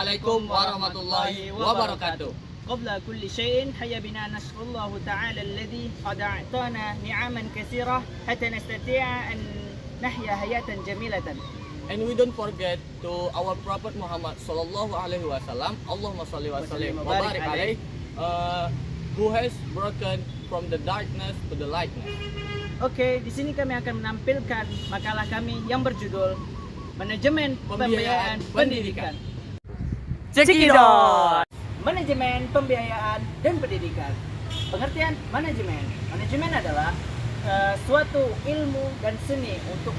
Wassalamualaikum warahmatullahi wabarakatuh. قبل كل شيء حيا بنا نشكر الله تعالى الذي قد أعطانا نعما كثيرة حتى نستطيع أن نحيا حياة جميلة. And we don't forget to our Prophet Muhammad sallallahu alaihi wasallam, Allahumma shalli wa sallim wa barik alaih, who has broken from the darkness to the lightness. Oke, di sini kami akan menampilkan makalah kami yang berjudul Manajemen Pembiayaan Pendidikan. Cekidot. Manajemen pembiayaan dan pendidikan. Pengertian manajemen. Manajemen adalah suatu ilmu dan seni untuk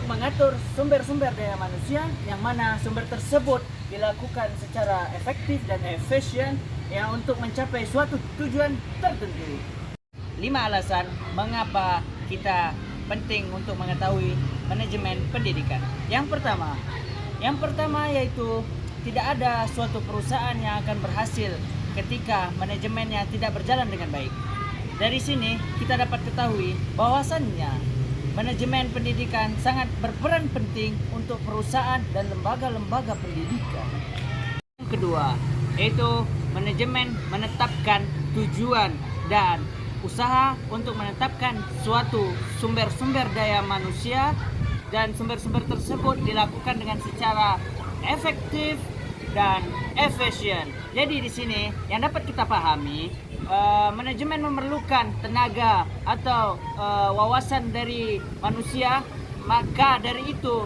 mengatur sumber-sumber daya manusia, yang mana sumber tersebut dilakukan secara efektif dan efisien ya untuk mencapai suatu tujuan tertentu. 5 alasan mengapa kita penting untuk mengetahui manajemen pendidikan. Yang pertama yaitu tidak ada suatu perusahaan yang akan berhasil ketika manajemennya tidak berjalan dengan baik. Dari sini kita dapat ketahui bahwasannya manajemen pendidikan sangat berperan penting untuk perusahaan dan lembaga-lembaga pendidikan. Yang kedua, yaitu manajemen menetapkan tujuan dan usaha untuk menetapkan suatu sumber-sumber daya manusia, dan sumber-sumber tersebut dilakukan dengan secara efektif dan efisien. Jadi di sini yang dapat kita pahami, manajemen memerlukan tenaga atau wawasan dari manusia, maka dari itu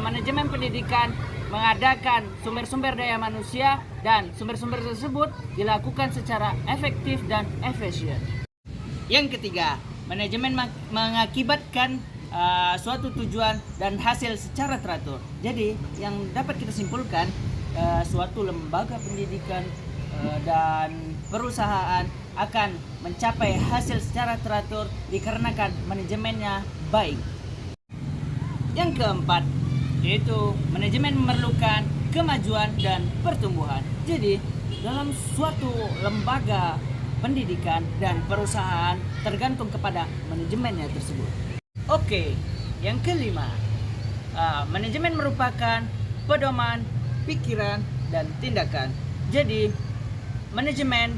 manajemen pendidikan mengadakan sumber-sumber daya manusia dan sumber-sumber tersebut dilakukan secara efektif dan efisien. Yang ketiga, manajemen mengakibatkan suatu tujuan dan hasil secara teratur. Jadi yang dapat kita simpulkan, suatu lembaga pendidikan dan perusahaan akan mencapai hasil secara teratur dikarenakan manajemennya baik. Yang keempat, yaitu manajemen memerlukan kemajuan dan pertumbuhan. Jadi dalam suatu lembaga pendidikan dan perusahaan tergantung kepada manajemennya tersebut. Oke, yang kelima, manajemen merupakan pedoman pikiran dan tindakan. Jadi manajemen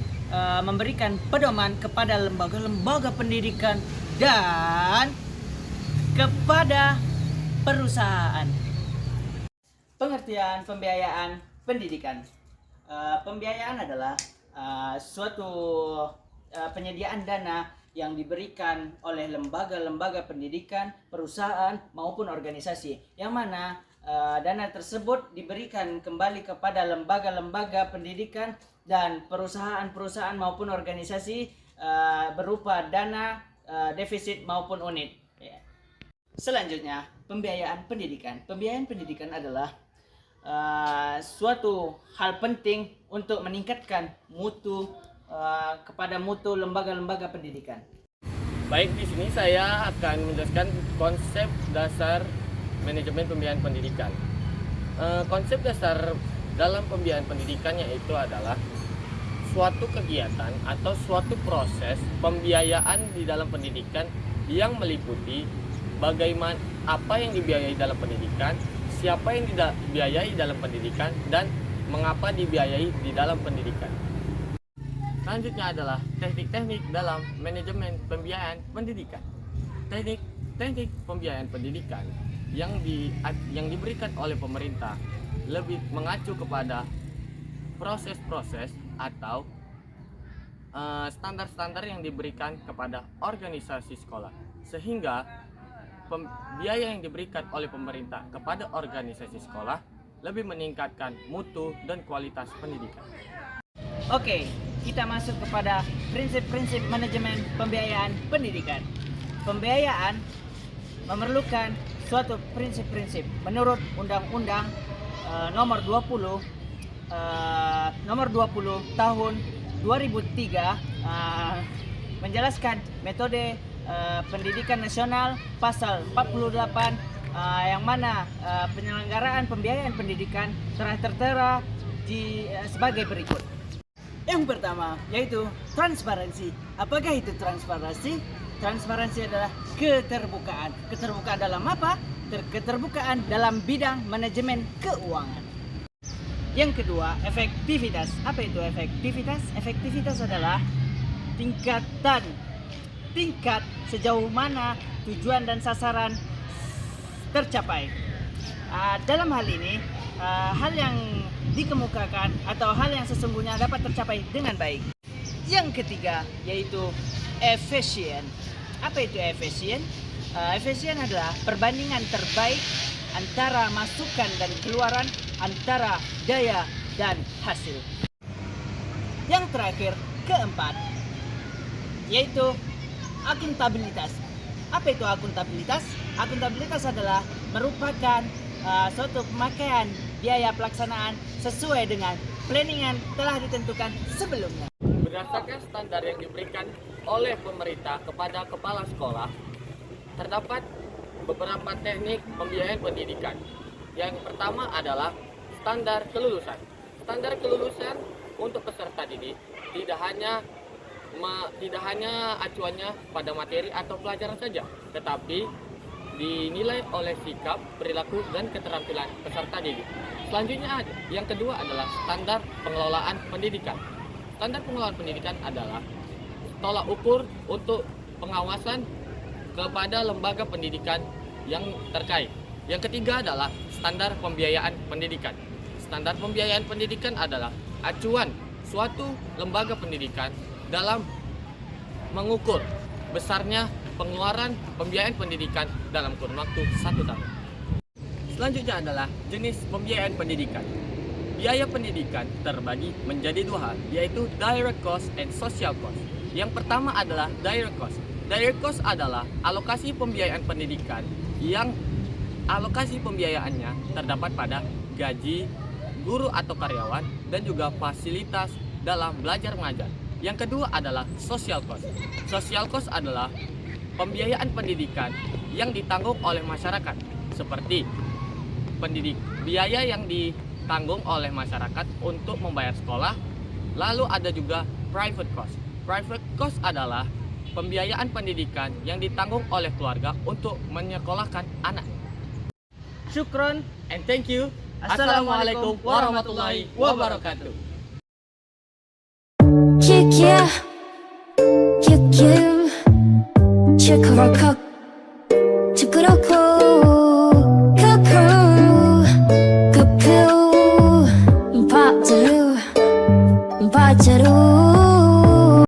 memberikan pedoman kepada lembaga-lembaga pendidikan dan kepada perusahaan. Pengertian pembiayaan pendidikan. Pembiayaan adalah suatu penyediaan dana yang diberikan oleh lembaga-lembaga pendidikan, perusahaan maupun organisasi, yang mana dana tersebut diberikan kembali kepada lembaga-lembaga pendidikan dan perusahaan-perusahaan maupun organisasi berupa dana defisit maupun unit. Selanjutnya, pembiayaan pendidikan. Pembiayaan pendidikan adalah suatu hal penting untuk meningkatkan mutu kepada mutu lembaga-lembaga pendidikan. Baik, di sini saya akan menjelaskan konsep dasar manajemen pembiayaan pendidikan. Konsep dasar dalam pembiayaan pendidikan yaitu adalah suatu kegiatan atau suatu proses pembiayaan di dalam pendidikan yang meliputi bagaimana apa yang dibiayai dalam pendidikan, siapa yang dibiayai dalam pendidikan, dan mengapa dibiayai di dalam pendidikan. Selanjutnya adalah teknik-teknik dalam manajemen pembiayaan pendidikan. Teknik pembiayaan pendidikan yang diberikan oleh pemerintah lebih mengacu kepada proses-proses atau standar-standar yang diberikan kepada organisasi sekolah, sehingga biaya yang diberikan oleh pemerintah kepada organisasi sekolah lebih meningkatkan mutu dan kualitas pendidikan. Oke, kita masuk kepada prinsip-prinsip manajemen pembiayaan pendidikan. Pembiayaan memerlukan suatu prinsip-prinsip menurut Undang-Undang nomor 20 tahun 2003 menjelaskan metode pendidikan nasional pasal 48 yang mana penyelenggaraan pembiayaan pendidikan telah tertera sebagai berikut. Yang pertama yaitu transparansi. Apakah itu transparansi? Transparansi adalah keterbukaan. Keterbukaan dalam apa? Keterbukaan dalam bidang manajemen keuangan. Yang kedua, efektivitas. Apa itu efektivitas? Efektivitas adalah tingkat sejauh mana tujuan dan sasaran tercapai. Dalam hal ini, hal yang dikemukakan atau hal yang sesungguhnya dapat tercapai dengan baik. Yang ketiga yaitu efisien. Apa itu efisien? Efisien adalah perbandingan terbaik antara masukan dan keluaran, antara daya dan hasil. Yang terakhir, keempat, yaitu akuntabilitas. Apa itu akuntabilitas? Akuntabilitas adalah merupakan suatu pemakaian biaya pelaksanaan sesuai dengan planningan telah ditentukan sebelumnya. Berdasarkan standar yang diberikan oleh pemerintah kepada kepala sekolah, terdapat beberapa teknik pembiayaan pendidikan. Yang pertama adalah standar kelulusan. Standar kelulusan untuk peserta didik tidak hanya acuannya pada materi atau pelajaran saja, tetapi dinilai oleh sikap, perilaku, dan keterampilan peserta didik. Selanjutnya, yang kedua adalah standar pengelolaan pendidikan. Standar pengelolaan pendidikan adalah tolak ukur untuk pengawasan kepada lembaga pendidikan yang terkait. Yang ketiga adalah standar pembiayaan pendidikan. Standar pembiayaan pendidikan adalah acuan suatu lembaga pendidikan dalam mengukur besarnya pengeluaran pembiayaan pendidikan dalam kurun waktu 1 tahun. Selanjutnya adalah jenis pembiayaan pendidikan. Biaya pendidikan terbagi menjadi 2 hal, yaitu direct cost and social cost. Yang pertama adalah direct cost. Direct cost adalah alokasi pembiayaan pendidikan yang alokasi pembiayaannya terdapat pada gaji guru atau karyawan dan juga fasilitas dalam belajar mengajar. Yang kedua adalah social cost. Social cost adalah pembiayaan pendidikan yang ditanggung oleh masyarakat, seperti biaya yang ditanggung oleh masyarakat untuk membayar sekolah. Lalu ada juga private cost. Private cost adalah pembiayaan pendidikan yang ditanggung oleh keluarga untuk menyekolahkan anak. Syukron And thank you. Assalamualaikum warahmatullahi wabarakatuh. Kikia, kikia, chikuroku, chikuroku, kuku, kuku, bajaru, bajaru.